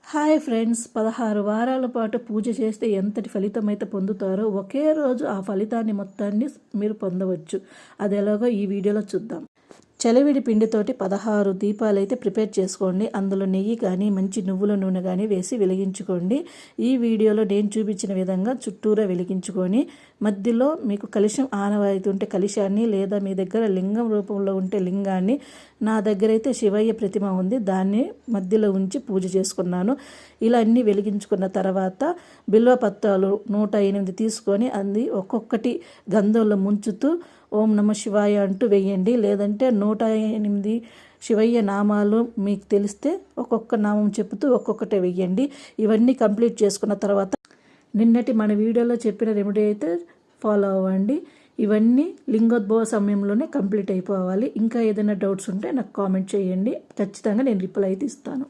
Hi friends, 16 వారాల పాటు పూజ చేస్తే ఎంతటి ఫలితం అయితే పొందుతారో ఒకే రోజు ఆ ఫలితాన్ని మొత్తాన్ని మీరు పొందవచ్చు. అది ఎలాగో ఈ వీడియోలో చూద్దాం. చలివిడి పిండితోటి 16 దీపాలు అయితే ప్రిపేర్ చేసుకోండి. అందులో నెయ్యి కానీ మంచి నువ్వుల నూనె కానీ వేసి వెలిగించుకోండి. ఈ వీడియోలో నేను చూపించిన విధంగా చుట్టూరా వెలిగించుకొని మధ్యలో మీకు కలశం ఆనవాయితీ ఉంటే కలశాన్ని, లేదా మీ దగ్గర లింగం రూపంలో ఉంటే లింగాన్ని, నా దగ్గర అయితే శివయ్య ప్రతిమ ఉంది, దాన్ని మధ్యలో ఉంచి పూజ చేసుకున్నాను. ఇలా అన్నీ వెలిగించుకున్న తర్వాత బిల్వపత్రాలు 108 తీసుకొని అది ఒక్కొక్కటి గంధంలో ముంచుతూ ఓం నమ శివాయ అంటూ వేయండి. లేదంటే 108 శివయ్య నామాలు మీకు తెలిస్తే ఒక్కొక్క నామం చెప్తూ ఒక్కొక్కటే వేయండి. ఇవన్నీ కంప్లీట్ చేసుకున్న తర్వాత నిన్నటి మన వీడియోలో చెప్పిన రెమెడీ అయితే ఫాలో అవ్వండి. ఇవన్నీ లింగోద్భవ సమయంలోనే కంప్లీట్ అయిపోవాలి. ఇంకా ఏదైనా డౌట్స్ ఉంటే నాకు కామెంట్ చేయండి, ఖచ్చితంగా నేను రిప్లై అయితే ఇస్తాను.